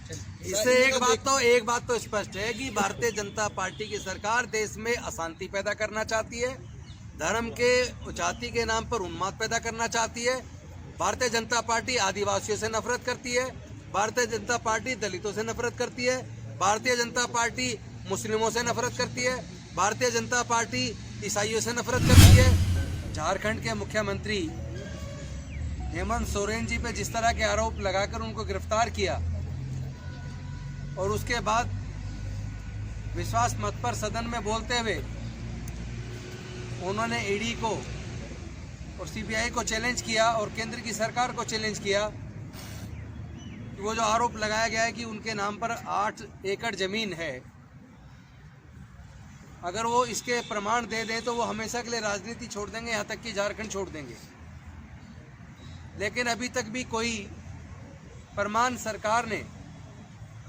इससे एक बात तो स्पष्ट है कि भारतीय जनता पार्टी की सरकार देश में अशांति पैदा करना चाहती है, धर्म के जाति के नाम पर उन्माद पैदा करना चाहती है। भारतीय जनता पार्टी आदिवासियों से नफरत करती है, भारतीय जनता पार्टी दलितों से नफरत करती है, भारतीय जनता पार्टी मुस्लिमों से नफरत करती है, भारतीय जनता पार्टी ईसाइयों से नफरत करती है। झारखंड के मुख्यमंत्री हेमंत सोरेन जी पे जिस तरह के आरोप लगाकर उनको गिरफ्तार किया और उसके बाद विश्वास मत पर सदन में बोलते हुए उन्होंने ईडी को और सीबीआई को चैलेंज किया और केंद्र की सरकार को चैलेंज किया कि वो जो आरोप लगाया गया है कि उनके नाम पर 8 एकड़ जमीन है, अगर वो इसके प्रमाण दे दें तो वो हमेशा के लिए राजनीति छोड़ देंगे, यहाँ तक कि झारखंड छोड़ देंगे। लेकिन अभी तक भी कोई प्रमाण सरकार ने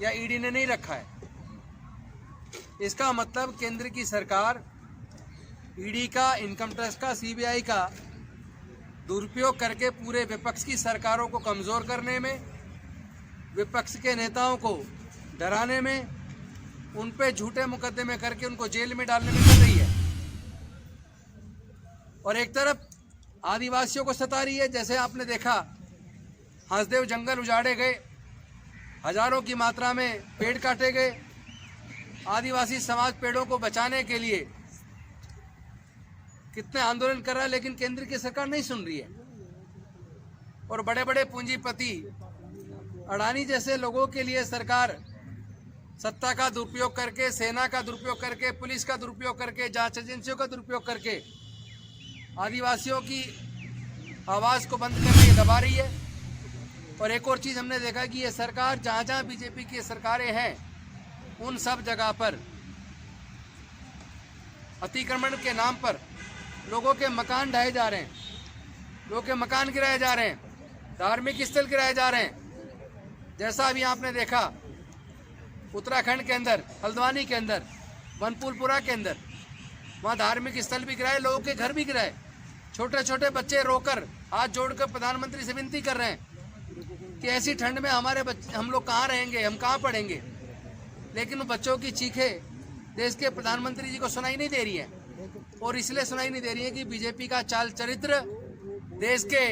या ईडी ने नहीं रखा है। इसका मतलब केंद्र की सरकार ईडी का, इनकम टैक्स का, सीबीआई का दुरुपयोग करके पूरे विपक्ष की सरकारों को कमज़ोर करने में, विपक्ष के नेताओं को डराने में, उन पे झूठे मुकदमे करके उनको जेल में डालने में कर रही है। और एक तरफ आदिवासियों को सता रही है। जैसे आपने देखा हंसदेव जंगल उजाड़े गए, हजारों की मात्रा में पेड़ काटे गए। आदिवासी समाज पेड़ों को बचाने के लिए कितने आंदोलन कर रहा है, लेकिन केंद्र की सरकार नहीं सुन रही है। और बड़े बड़े पूंजीपति अडानी जैसे लोगों के लिए सरकार सत्ता का दुरुपयोग करके, सेना का दुरुपयोग करके, पुलिस का दुरुपयोग करके, जांच एजेंसियों का दुरुपयोग करके आदिवासियों की आवाज़ को बंद करके दबा रही है। और एक और चीज़ हमने देखा कि ये सरकार जहाँ जहाँ बीजेपी की सरकारें हैं उन सब जगह पर अतिक्रमण के नाम पर लोगों के मकान ढाए जा रहे हैं, लोगों के मकान गिराए जा रहे हैं, धार्मिक स्थल गिराए जा रहे हैं। जैसा अभी आपने देखा उत्तराखंड के अंदर, हल्द्वानी के अंदर, वनपुलपुरा के अंदर, वहाँ धार्मिक स्थल भी गिराए, लोगों के घर भी गिराए। छोटे छोटे बच्चे रोकर हाथ जोड़कर प्रधानमंत्री से विनती कर रहे हैं कि ऐसी ठंड में हम लोग कहाँ रहेंगे, हम कहाँ पढ़ेंगे। लेकिन उन बच्चों की चीखें देश के प्रधानमंत्री जी को सुनाई नहीं दे रही है। और इसलिए सुनाई नहीं दे रही है कि बीजेपी का चाल चरित्र देश के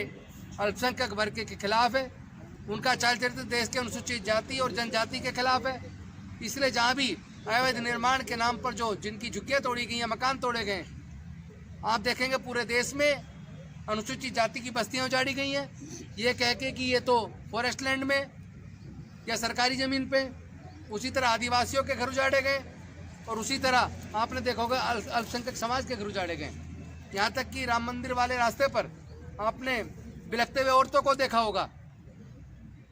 अल्पसंख्यक वर्ग के खिलाफ है, उनका चाल चरित्र देश के अनुसूचित जाति और जनजाति के खिलाफ है। इसलिए जहाँ भी अवैध निर्माण के नाम पर जो जिनकी झुग्गियाँ तोड़ी गई हैं, मकान तोड़े गए, आप देखेंगे पूरे देश में अनुसूचित जाति की बस्तियाँ उजाड़ी गई हैं, ये कह के कि ये तो फॉरेस्ट लैंड में या सरकारी ज़मीन पे। उसी तरह आदिवासियों के घर उजाड़े गए और उसी तरह आपने देखा होगा अल्पसंख्यक समाज के घर उजाड़े गए। यहाँ तक कि राम मंदिर वाले रास्ते पर आपने बिलखते हुए औरतों को देखा होगा,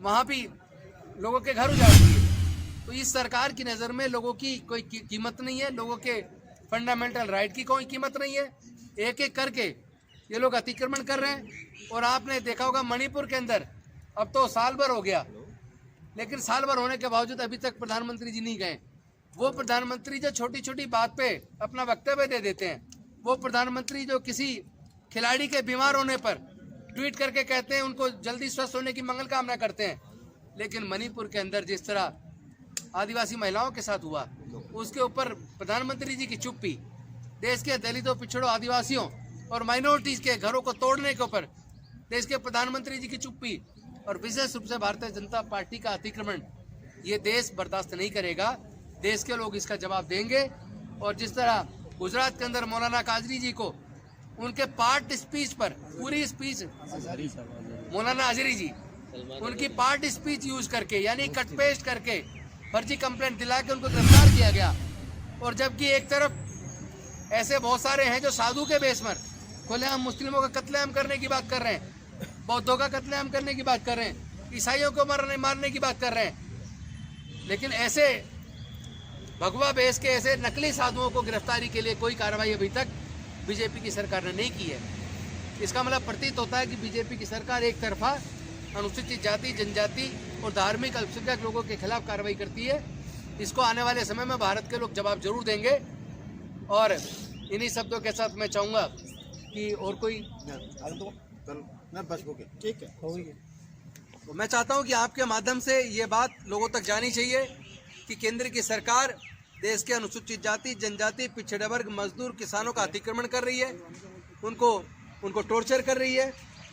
वहाँ भी लोगों के घर उजाड़ दिए। तो इस सरकार की नज़र में लोगों की कोई कीमत नहीं है, लोगों के फंडामेंटल राइट की कोई कीमत नहीं है। एक एक करके ये लोग अतिक्रमण कर रहे हैं। और आपने देखा होगा मणिपुर के अंदर अब तो साल भर हो गया, लेकिन साल भर होने के बावजूद अभी तक प्रधानमंत्री जी नहीं गए। वो प्रधानमंत्री जो छोटी छोटी बात पे अपना वक्तव्य दे देते हैं, वो प्रधानमंत्री जो किसी खिलाड़ी के बीमार होने पर ट्वीट करके कहते हैं उनको जल्दी स्वस्थ होने की मंगल कामना करते हैं, लेकिन मणिपुर के अंदर जिस तरह आदिवासी महिलाओं के साथ हुआ उसके ऊपर प्रधानमंत्री जी की चुप्पी, देश के दलितों, पिछड़ों, आदिवासियों और माइनॉरिटीज के घरों को तोड़ने के ऊपर देश के प्रधानमंत्री जी की चुप्पी और विशेष रूप से भारतीय जनता पार्टी का अतिक्रमण, ये देश बर्दाश्त नहीं करेगा। देश के लोग इसका जवाब देंगे। और जिस तरह गुजरात के अंदर मौलाना काजरी जी को उनके पार्ट स्पीच पर, पूरी स्पीच मौलाना अजहरी जी, उनकी पार्ट स्पीच यूज करके यानी कट पेस्ट करके फर्जी कंप्लेंट दिला के उनको गिरफ्तार किया गया। और जबकि एक तरफ ऐसे बहुत सारे हैं जो साधु के बेस पर खुलेआम मुस्लिमों का कत्लेआम करने की बात कर रहे हैं, बौद्धों का कत्लेआम करने की बात कर रहे हैं, ईसाइयों को मारने की बात कर रहे हैं। लेकिन ऐसे भगवा बेस के ऐसे नकली साधुओं को गिरफ्तारी के लिए कोई कार्रवाई अभी तक बीजेपी की सरकार ने नहीं की है। इसका मतलब प्रतीत होता है कि बीजेपी की सरकार एक तरफा अनुसूचित जाति, जनजाति और धार्मिक अल्पसंख्यक लोगों के खिलाफ कार्रवाई करती है। इसको आने वाले समय में भारत के लोग जवाब जरूर देंगे। और इन्हीं शब्दों के साथ मैं चाहूँगा कि और कोई ठीक है, हो गई। तो मैं चाहता हूं कि आपके माध्यम से ये बात लोगों तक जानी चाहिए कि केंद्र की सरकार देश के अनुसूचित जाति, जनजाति, पिछड़े वर्ग, मजदूर, किसानों का अतिक्रमण कर रही है, उनको टॉर्चर कर रही है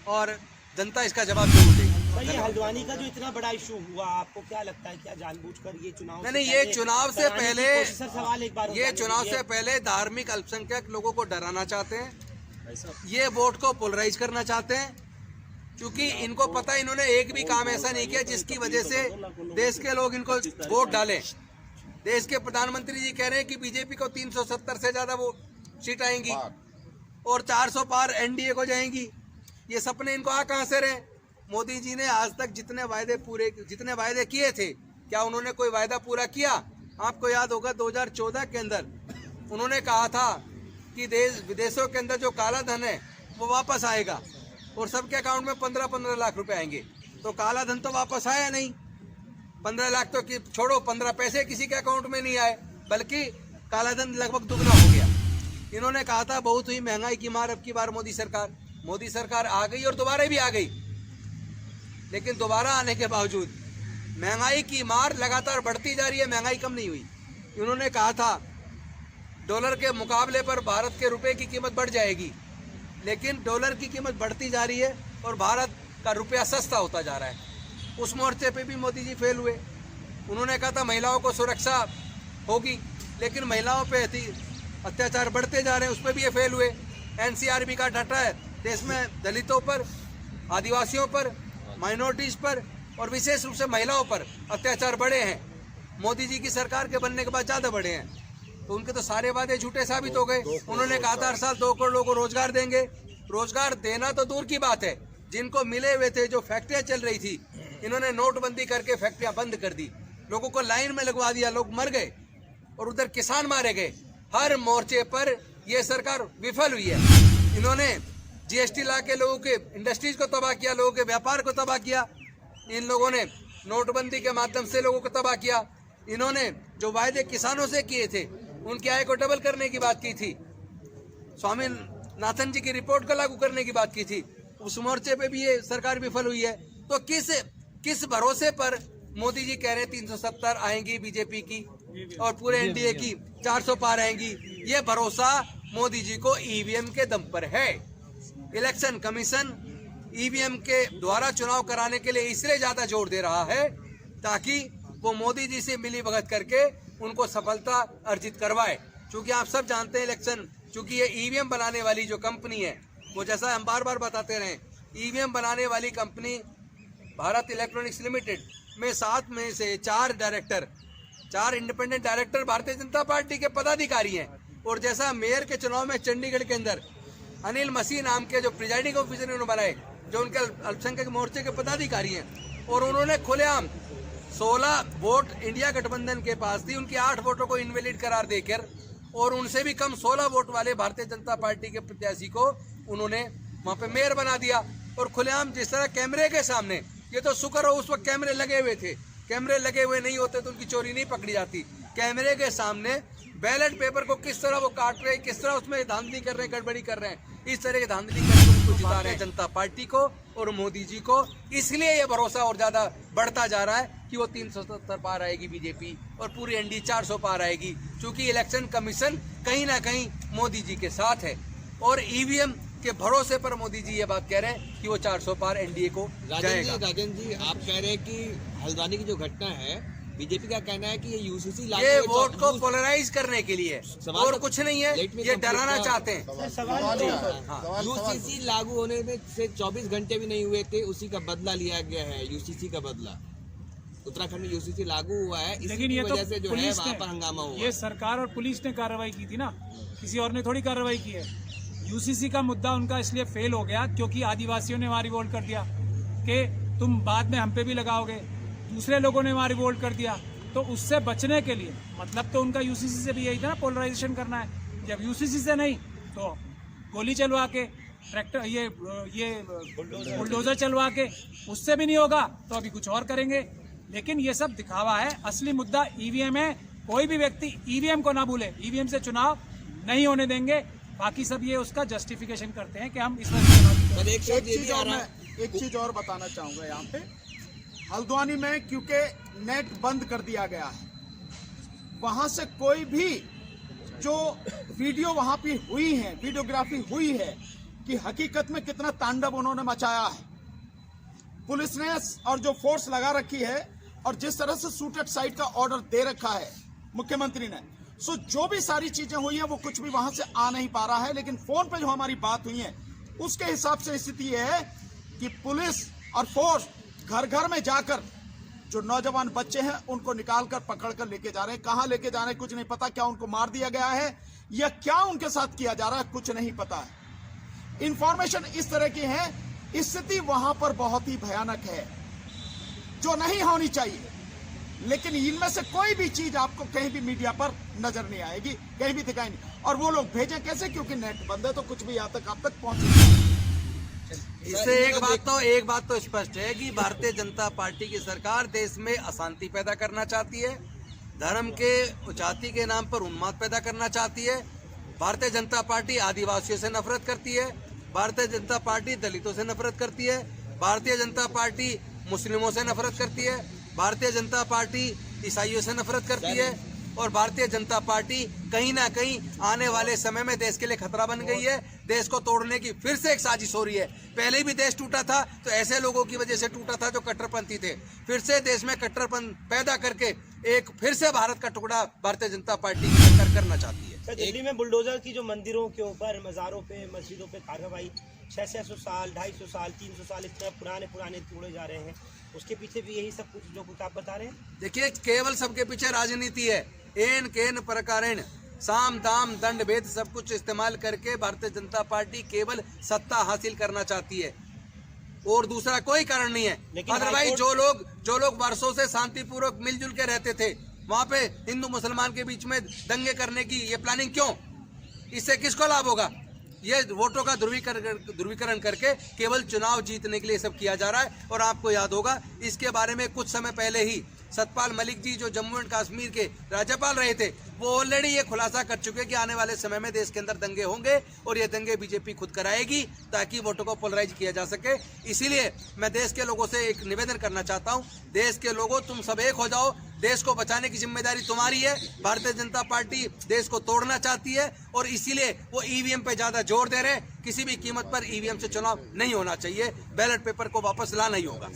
और जनता इसका जवाब जरूर देगी। ये हल्द्वानी का जो इतना बड़ा इशू हुआ, आपको क्या लगता है, क्या जानबूझकर ये चुनाव नहीं, ये चुनाव से पहले सवाल एक बार ये चुनाव से पहले धार्मिक अल्पसंख्यक लोगों को डराना चाहते हैं, ये वोट को पोलराइज करना चाहते हैं, क्योंकि इनको पता है इन्होंने एक भी काम ऐसा नहीं किया जिसकी वजह से देश के लोग इनको वोट डालें। देश के प्रधानमंत्री जी कह रहे हैं कि बीजेपी को 370 से ज्यादा वो सीट आएंगी और 400 पार एनडीए को जाएंगी। ये सपने इनको आ कहां से रहे? मोदी जी ने आज तक जितने वायदे किए थे, क्या उन्होंने कोई वायदा पूरा किया? आपको याद होगा 2014 के अंदर उन्होंने कहा था कि देश विदेशों के अंदर जो काला धन है वो वापस आएगा और सबके अकाउंट में 15-15 लाख रुपए आएंगे। तो काला धन तो वापस आया नहीं, 15 लाख तो छोड़ो, 15 पैसे किसी के अकाउंट में नहीं आए, बल्कि काला धन लगभग दुगना हो गया। इन्होंने कहा था बहुत ही महंगाई की मार अब की बार मोदी सरकार आ गई और दोबारा भी आ गई, लेकिन दोबारा आने के बावजूद महंगाई की मार लगातार बढ़ती जा रही है, महंगाई कम नहीं हुई। उन्होंने कहा था डॉलर के मुकाबले पर भारत के रुपए की कीमत बढ़ जाएगी, लेकिन डॉलर की कीमत बढ़ती जा रही है और भारत का रुपया सस्ता होता जा रहा है। उस मोर्चे पे भी मोदी जी फेल हुए। उन्होंने कहा था महिलाओं को सुरक्षा होगी, लेकिन महिलाओं पे अत्याचार बढ़ते जा रहे हैं, उस पर भी ये फेल हुए। एनसीआरबी का डाटा है, देश में दलितों पर, आदिवासियों पर, माइनॉरिटीज पर और विशेष रूप से महिलाओं पर अत्याचार बढ़े हैं। मोदी जी की सरकार के बनने के बाद ज्यादा बढ़े हैं, तो उनके तो सारे वादे झूठे साबित हो गए। उन्होंने कहा था हर साल 2 करोड़ लोगों को रोजगार देंगे। रोजगार देना तो दूर की बात है, जिनको मिले हुए थे, जो फैक्ट्रियां चल रही थी, इन्होंने नोटबंदी करके फैक्ट्रियां बंद कर दी, लोगों को लाइन में लगवा दिया, लोग मर गए और उधर किसान मारे गए। हर मोर्चे पर यह सरकार विफल हुई है। इन्होंने जीएसटी ला के लोगों के इंडस्ट्रीज को तबाह किया, लोगों के व्यापार को तबाह किया। इन लोगों ने नोटबंदी के माध्यम से लोगों को तबाह किया। इन्होंने जो वायदे किसानों से किए थे, उनकी आय को डबल करने की बात की थी, स्वामीनाथन जी की रिपोर्ट को लागू करने की बात की थी, उस मोर्चे पे भी ये सरकार विफल हुई है। तो किस भरोसे पर मोदी जी कह रहे हैं 370 आएंगी बीजेपी की और पूरे एनडीए की 400 पार आएंगी? ये भरोसा मोदी जी को ईवीएम के दम पर है। इलेक्शन कमीशन ईवीएम के द्वारा चुनाव कराने के लिए इसलिए ज्यादा जोर दे रहा है ताकि वो मोदी जी से मिली भगत करके उनको सफलता अर्जित करवाए। क्योंकि आप सब जानते हैं इलेक्शन, क्योंकि ये ईवीएम बनाने वाली जो कंपनी है, वो जैसा हम बार बार बताते रहे, ईवीएम बनाने वाली कंपनी भारत इलेक्ट्रॉनिक्स लिमिटेड में 7 में से 4 independent director Bharatiya Janata party के पदाधिकारी हैं। और जैसा मेयर के चुनाव में चंडीगढ़ के अंदर अनिल मसीह नाम के जो प्रिजाइडिंग ऑफिसर उन्होंने बनाए, जो उनके अल्पसंख्यक मोर्चे के पदाधिकारी हैं, और उन्होंने खुलेआम 16 वोट इंडिया गठबंधन के पास थी, उनकी 8 वोटों को इनवैलिड करार देकर और उनसे भी कम 16 वोट वाले भारतीय जनता पार्टी के प्रत्याशी को उन्होंने वहां पे मेयर बना दिया। और खुलेआम जिस तरह कैमरे के सामने, ये तो शुक्र हो उस वक्त कैमरे लगे हुए थे, कैमरे लगे हुए नहीं होते तो उनकी चोरी नहीं पकड़ी जाती। कैमरे के सामने बैलेट पेपर को किस तरह वो काट रहे हैं, किस तरह उसमें धांधली कर रहे हैं, गड़बड़ी कर रहे हैं, इस तरह की धांधली करके उनको जिता रहे हैं जनता पार्टी को और मोदी जी को। इसलिए ये भरोसा और ज्यादा बढ़ता जा रहा है कि वो 370 पार आएगी बीजेपी और पूरी एनडीए 400 पार आएगी, क्योंकि इलेक्शन कमीशन कहीं ना कहीं मोदी जी के साथ है और ईवीएम के भरोसे पर मोदी जी ये बात कह रहे हैं कि वो 400 पार एनडीए को जाएगा। राजन जी, आप कह रहे हैं कि हल्द्वानी की जो घटना है, बीजेपी का कहना है कि ये यूसीसी ये वोट को पोलराइज करने के लिए और कुछ नहीं है, ये डराना चाहते हैं। यूसीसी लागू होने में से 24 घंटे भी नहीं हुए थे, उसी का बदला लिया गया है, यूसीसी का बदला। उत्तराखंड में यूसीसी लागू हुआ है, लेकिन ये वजह तो से जो है वहाँ पर हंगामा हुआ। ये सरकार और पुलिस ने कार्रवाई की थी ना, किसी और ने थोड़ी कार्रवाई की है। यूसीसी का मुद्दा उनका इसलिए फेल हो गया क्योंकि आदिवासियों ने वहाँ रिवोल्ट कर दिया कि तुम बाद में हम पे भी लगाओगे, दूसरे लोगों ने वहाँ रिवोल्ट कर दिया। तो उससे बचने के लिए, मतलब तो उनका यूसीसी से भी यही था ना, पोलराइजेशन करना है। जब यूसीसी से नहीं तो गोली चलवा के, ट्रैक्टर ये बुलडोजर चलवा के, उससे भी नहीं होगा तो अभी कुछ और करेंगे। लेकिन ये सब दिखावा है, असली मुद्दा ईवीएम है। कोई भी व्यक्ति ईवीएम को ना भूले, ईवीएम से चुनाव नहीं होने देंगे। बाकी सब ये उसका जस्टिफिकेशन करते हैं कि हम इस एक चीज और बताना चाहूंगा यहाँ पे हल्द्वानी में क्योंकि नेट बंद कर दिया गया है, वहां से कोई भी जो वीडियो वहां पे हुई है, वीडियोग्राफी हुई है कि हकीकत में कितना तांडव उन्होंने मचाया है। पुलिस ने और जो फोर्स लगा रखी है और जिस तरह से शूट एट साइट का ऑर्डर दे रखा है मुख्यमंत्री ने, सो जो भी सारी चीजें हुई हैं वो कुछ भी वहां से आ नहीं पा रहा है। लेकिन फोन पे जो हमारी बात हुई है उसके हिसाब से स्थिति है कि पुलिस और फोर्स घर घर में जाकर जो नौजवान बच्चे हैं उनको निकालकर पकड़कर लेके जा रहे हैं। कहां लेके जा रहे हैं कुछ नहीं पता, क्या उनको मार दिया गया है या क्या उनके साथ किया जा रहा है कुछ नहीं पता है। इंफॉर्मेशन इस तरह की है, स्थिति वहां पर बहुत ही भयानक है जो नहीं होनी चाहिए। लेकिन इनमें से कोई भी चीज आपको कहीं भी मीडिया पर नजर नहीं आएगी, कहीं भी दिखाई नहीं। और वो लोग भेजे कैसे, क्योंकि नेट बंद है तो कुछ भी यहाँ तक आप तक पहुंचे। इससे एक बात तो स्पष्ट है कि भारतीय जनता पार्टी की सरकार देश में अशांति पैदा करना चाहती है, धर्म के जाति के नाम पर उन्माद पैदा करना चाहती है। भारतीय जनता पार्टी आदिवासियों से नफरत करती है, भारतीय जनता पार्टी दलितों से नफरत करती है, भारतीय जनता पार्टी मुस्लिमों से नफरत करती है, भारतीय जनता पार्टी ईसाइयों से नफरत करती है और भारतीय जनता पार्टी कहीं ना कहीं आने वाले समय में देश के लिए खतरा बन गई है। देश को तोड़ने की फिर से एक साजिश हो रही है। पहले भी देश टूटा था तो ऐसे लोगों की वजह से टूटा था जो कट्टरपंथी थे। फिर से देश में कट्टरपंथ पैदा करके एक फिर से भारत का टुकड़ा भारतीय जनता पार्टी की सरकार करना चाहती है। सर, दिल्ली में बुलडोजर की जो मंदिरों के ऊपर, मज़ारों पे, मस्जिदों पे कार्रवाई 600 साल, 250 साल, 300 साल इस तरह पुराने तोड़े जा रहे हैं, उसके पीछे भी यही सब कुछ जो कुछ आप बता रहे हैं? देखिए, केवल सबके पीछे राजनीति है। एन केन प्रकारेण साम दाम दंड भेद सब कुछ इस्तेमाल करके भारतीय जनता पार्टी केवल सत्ता हासिल करना चाहती है और दूसरा कोई कारण नहीं है। अदरवाइज जो लोग वर्षों से शांतिपूर्वक मिलजुल के रहते थे, वहां पे हिंदू मुसलमान के बीच में दंगे करने की ये प्लानिंग क्यों? इससे किसको लाभ होगा? ये वोटों का ध्रुवीकरण करके केवल चुनाव जीतने के लिए सब किया जा रहा है। और आपको याद होगा, इसके बारे में कुछ समय पहले ही सतपाल मलिक जी जो जम्मू एंड कश्मीर के राज्यपाल रहे थे, वो ऑलरेडी ये खुलासा कर चुके कि आने वाले समय में देश के अंदर दंगे होंगे और ये दंगे बीजेपी खुद कराएगी ताकि वोटों को पोलराइज किया जा सके। इसीलिए मैं देश के लोगों से एक निवेदन करना चाहता हूँ, देश के लोगों, तुम सब एक हो जाओ। देश को बचाने की जिम्मेदारी तुम्हारी है। भारतीय जनता पार्टी देश को तोड़ना चाहती है और इसीलिए वो ईवीएम पे ज्यादा जोर दे रहे हैं। किसी भी कीमत पर ईवीएम से चुनाव नहीं होना चाहिए, बैलेट पेपर को वापस लाना ही होगा।